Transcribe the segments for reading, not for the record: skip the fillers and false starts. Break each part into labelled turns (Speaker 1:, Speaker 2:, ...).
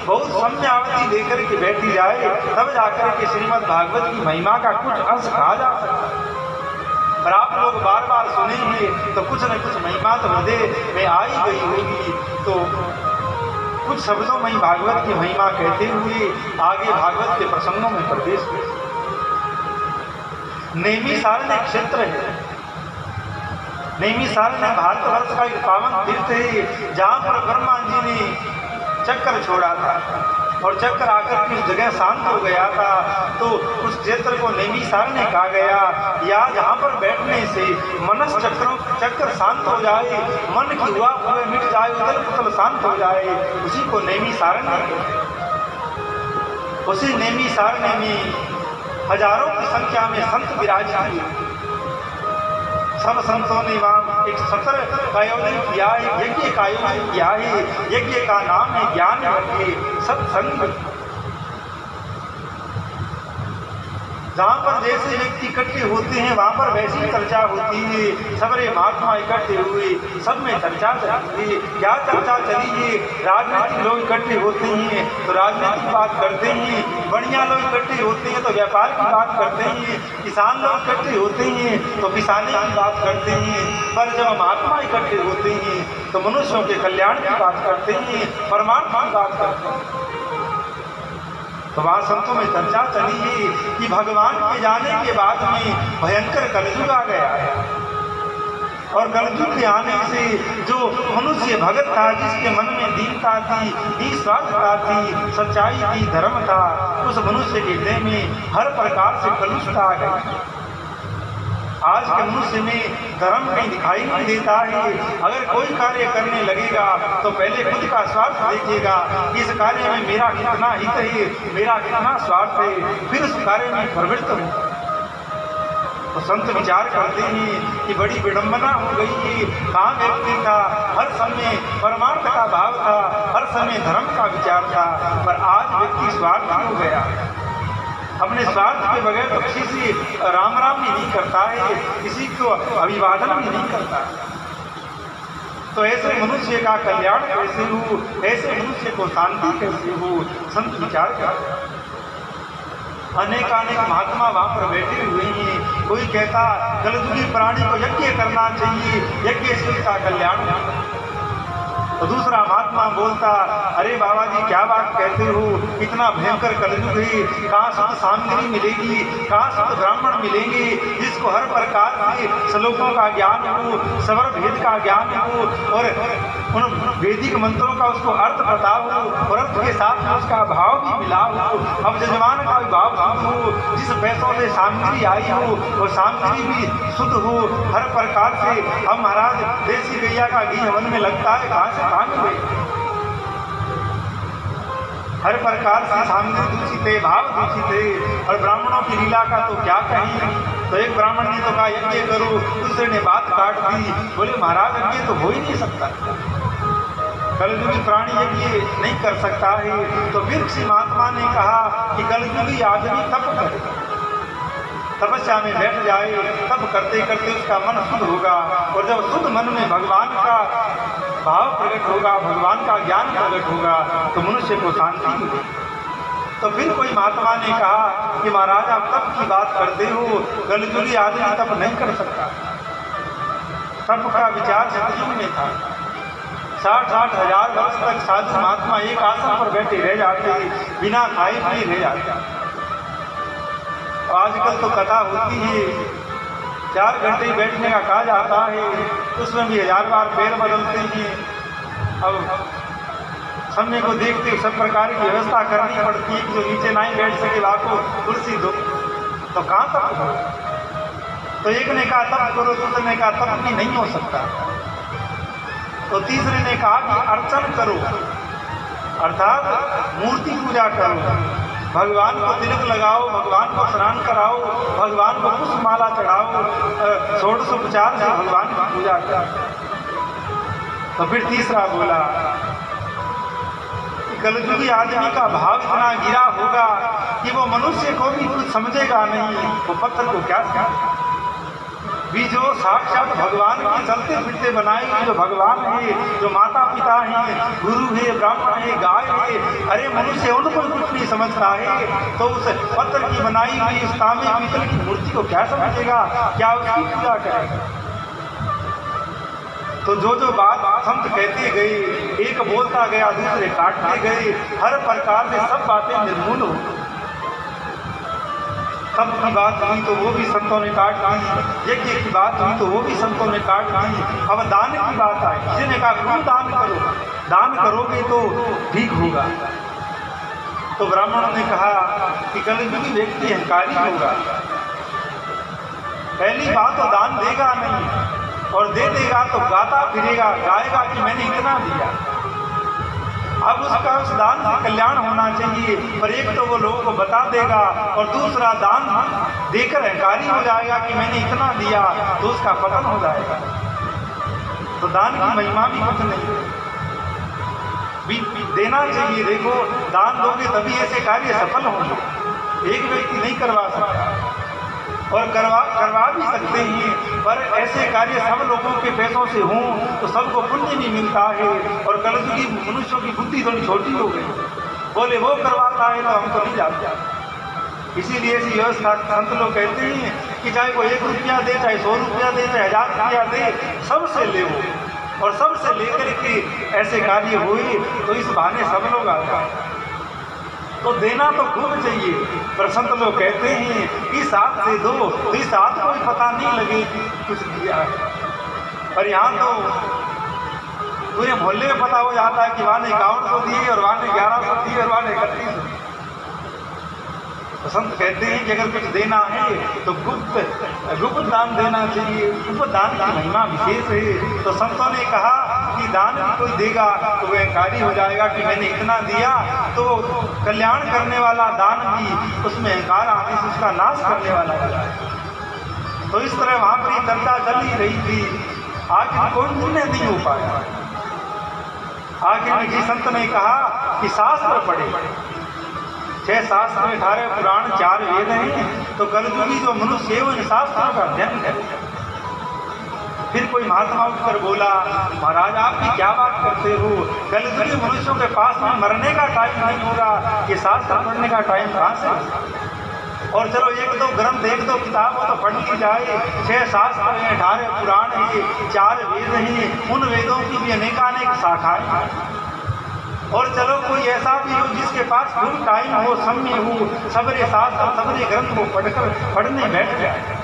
Speaker 1: बहुत सम्यावती लेकर के बैठी जाए, तब जाकर के श्रीमद् भागवत की महिमा का कुछ अंश कहा जा सकता। पर आप लोग बार बार सुनेंगे तो कुछ न कुछ महिमा तो हृदय में आई गई होगी। तो कुछ शब्दों में भागवत की महिमा कहते हुए आगे भागवत के प्रसंगों में प्रवेश करें। नैमिषारण्य क्षेत्र है। नैमिषारण्य भारतवर्ष का एक पावन तीर्थ है, जहाँ पर ब्रह्मा जी ने चक्र छोड़ा था और चक्र आकर के उस जगह शांत हो गया था। तो उस क्षेत्र को नैमिषारण्य कहा गया। या जहाँ पर बैठने से मनस चक्र शांत हो जाए, मन की हुआ हुए मिट जाए, उथल पुथल शांत हो जाए, उसी को नैमिषारण्य। उसी नैमिषारण्य में हजारों की संख्या में संत विराजित हुए। सब संतों ने वहाँ एक सत्र का आयोजन किया है, यज्ञ का आयोजन किया है। यज्ञ का नाम है ज्ञान यज्ञ सत्संग। जहाँ पर जैसे व्यक्ति इकट्ठे होते हैं वहाँ पर वैसी चर्चा होती है। सबरे महात्मा इकट्ठे हुए, सब में चर्चा चलती है। क्या चर्चा चली है? राजनीतिक लोग इकट्ठे होते हैं तो राजनीतिक बात करते हैं, बढ़िया लोग इकट्ठे होते हैं तो व्यापार की बात करते हैं, किसान लोग इकट्ठे होते हैं तो किसानी की बात करते हैं। पर जब महात्मा इकट्ठे होते हैं तो मनुष्यों के कल्याण की बात करते हैं, परमार्थ की बात करते हैं। तो वहाँ संतों में चर्चा चली है कि भगवान के जाने के बाद में भयंकर कलयुग आ गया है, और कलयुग के आने से जो मनुष्य भगत था, जिसके मन में दीनता थी, निस्वार्थता थी, सच्चाई थी, धर्म था, उस मनुष्य के हृदय में हर प्रकार से कलुषता आ गई। आज के मनुष्य में धर्म कहीं दिखाई नहीं देता है। अगर कोई कार्य करने लगेगा तो पहले खुद का स्वार्थ देखेगा, इस कार्य में मेरा कितना हित है, मेरा कितना स्वार्थ है, फिर उस कार्य में प्रवृत्त हो। तो संत विचार करते हैं कि बड़ी विडंबना हो गई है। कहाँ व्यक्ति था, हर समय परमार्थ का भाव था, हर समय धर्म का विचार था, पर आज व्यक्ति स्वार्थी हो गया। अपने स्वार्थ के बगैर तो किसी से राम राम भी नहीं करता है, किसी को अभिवादन भी नहीं करता। तो ऐसे मनुष्य का कल्याण कैसे हो, ऐसे मनुष्य को शांति कैसे हो, संत विचार करते। अनेकानेक महात्मा वहाँ पर बैठे हुए हैं। कोई कहता कलयुगी प्राणी को यज्ञ करना चाहिए, यज्ञ से उसका कल्याण होता। तो दूसरा महात्मा बोलता, अरे बाबा जी क्या बात कहते हो, इतना भयंकर कलयुग है, कहाँ शुद्ध सामग्री मिलेगी, कहाँ शुद्ध ब्राह्मण मिलेंगे जिसको हर प्रकार के श्लोकों का ज्ञान हो, स्वर भेद का ज्ञान हो, और उन वैदिक मंत्रों का उसको अर्थ पता हो, और अर्थ के साथ में उसका भाव भी मिला हो। अब जजमान का भी भाव हो, जिस पैसों से सामग्री आई हो वो सामग्री भी शुद्ध हो हर प्रकार से। अब महाराज देसी गैया का घी हवन में लगता है, कहाँ से कहाँ मिले? हर प्रकार से सामग्री दूषित है, भाव दूषित है। और ब्राह्मणों की लीला का तो क्या कहीं। तो एक ब्राह्मण ने तो कहा यज्ञ करो, दूसरे ने बात काट दी, बोले महाराज यज्ञ तो हो ही नहीं सकता, कलयुगी प्राणी यज्ञ नहीं कर सकता है। तो फिर किसी महात्मा ने कहा कि कलयुगी आदमी तप करे, तपस्या में बैठ जाए, तप करते करते उसका मन शुद्ध होगा, और जब शुद्ध मन में भगवान का भाव प्रकट होगा, भगवान का ज्ञान प्रकट होगा, तो मनुष्य को शांति मिलेगी। तो फिर कोई महात्मा ने कहा कि महाराज आप तप की बात करते हो, कलयुगी आदमी तप नहीं कर सकता। तप का विचार सतयुग में था। 60-60 हजार वर्ष तक साधु महात्मा एक आसन पर बैठे रह जाते, बिना खाए पिए रह जाते। आजकल तो कथा होती है, 4 घंटे बैठने का कहा जाता है, उसमें भी 1000 बार पैर बदलते हैं। अब समय को देखते सब प्रकार की व्यवस्था करनी पड़ती है कि जो नीचे नहीं बैठ सके आपको कुर्सी दो, तो कहाँ तक हो? तो एक ने कहा तप करो, दूसरे ने कहा तप भी नहीं हो सकता, तो तीसरे ने कहा कि अर्चन करो, अर्थात मूर्ति पूजा करो, भगवान को तिलक लगाओ, भगवान को स्नान कराओ, भगवान को पुष्पमाला चढ़ाओ, षोडशोपचार से भगवान की पूजा करो। तो फिर तीसरा बोला कि कलयुगी आदमी का भाव इतना गिरा होगा कि वो मनुष्य को भी कुछ समझेगा नहीं, वो पत्थर को क्या समझेगा। भी जो साक्षात भगवान के चलते फिरते बनाए हुए जो भगवान है, जो माता पिता हैं, गुरु है, ब्राह्मण है, गाय है, अरे मनुष्य उनको कुछ नहीं समझता है, तो उस पत्थर की बनाई हुई उस तांबे पीतल की मूर्ति को क्या समझेगा, क्या उसकी पूजा करेगा। तो जो बात संत कहते गए, एक बोलता गया दूसरे काटते गए, हर प्रकार से सब बातें निर्मूल हो। तप की बात हुई तो वो भी संतों ने काट दी, यज्ञ की बात हुई तो वो भी संतों ने काट दी। अब दान की बात आई, किसी ने कहा क्यों दान करो, दान करोगे तो ठीक होगा। तो ब्राह्मणों ने कहा कि कलयुगी व्यक्ति अहंकारी होगा, पहली बात तो दान देगा नहीं, और दे देगा तो गाता फिरेगा, गाएगा कि मैंने इतना दिया। अब उसका उस दान से कल्याण होना चाहिए, पर एक तो वो लोगों को बता देगा और दूसरा दान देकर अहंकारी हो जाएगा कि मैंने इतना दिया, तो उसका पतन हो जाएगा। तो दान की महिमा भी कुछ नहीं, देना चाहिए। देखो दान दोगे तभी ऐसे कार्य सफल होंगे। एक व्यक्ति नहीं करवा सकता, और करवा भी सकते हैं, पर ऐसे कार्य सब लोगों के पैसों से हों तो सबको पुण्य नहीं मिलता है। और कलयुगी मनुष्यों की बुद्धि थोड़ी छोटी हो गई, बोले वो करवाता है तो हम तो नहीं जाते। इसीलिए ऐसी व्यवस्था संत लोग कहते हैं कि चाहे वो 1 रुपया दे, चाहे 100 रुपया दे, चाहे 1000 रुपया दे, सबसे ले वो, और सबसे लेकर के ऐसे कार्य हुए तो इस बहाने सब लोग आते हैं। तो देना तो खूब चाहिए, पर संत लोग कहते हैं कि साथ से दो, तो इस हाथ को भी पता नहीं लगे कि कुछ दिया है। पर यहाँ तो पूरे मोहल्ले में पता हो जाता है कि वहाँ ने 5100 दिए और वहाँ ने 1100 दिए और वहाँ ने 3100 दिए। तो संत कहते हैं कि अगर कुछ देना है तो गुप्त दान देना चाहिए। गुप्त दान की महिमा विशेष है। तो संतों ने कहा कि दान भी कोई देगा तो वह अहंकारी हो जाएगा कि मैंने इतना दिया, तो कल्याण करने वाला दान भी उसमें अहंकार आने से उसका नाश करने वाला है। तो इस तरह वहाँ पर ये चर्चा चल ही रही थी। आखिर कोई निर्णय नहीं हो पाया। आखिर में जी संत ने कहा कि शास्त्र पढ़े, 6 शास्त्र में 18 पुराण 4 वेद हैं, तो कलयुगी जो मनुष्य है वो इन शास्त्रों का अध्ययन करे। फिर कोई महात्मा उठकर बोला, महाराज आप भी क्या बात करते हो, कलयुगी मनुष्यों के पास में मरने का टाइम नहीं होगा, ये शास्त्र पढ़ने का टाइम कहाँ से? और चलो 1-2 ग्रंथ 1-2 किताब हो तो पढ़ ली जाए। 6 शास्त्र हैं, 18 पुराण हैं, 4 वेद हैं, उन वेदों की भी अनेकानेक शाखाएं हैं। और चलो कोई ऐसा भी हो जिसके पास खूब टाइम हो, समय हो, सबरे शास्त्र सबरे ग्रंथ को पढ़ने बैठ जाए।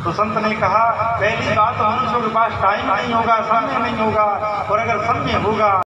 Speaker 1: तो संत ने कहा पहली बात तो मनुष्यों के पास टाइम नहीं होगा, समय नहीं होगा, और अगर समय होगा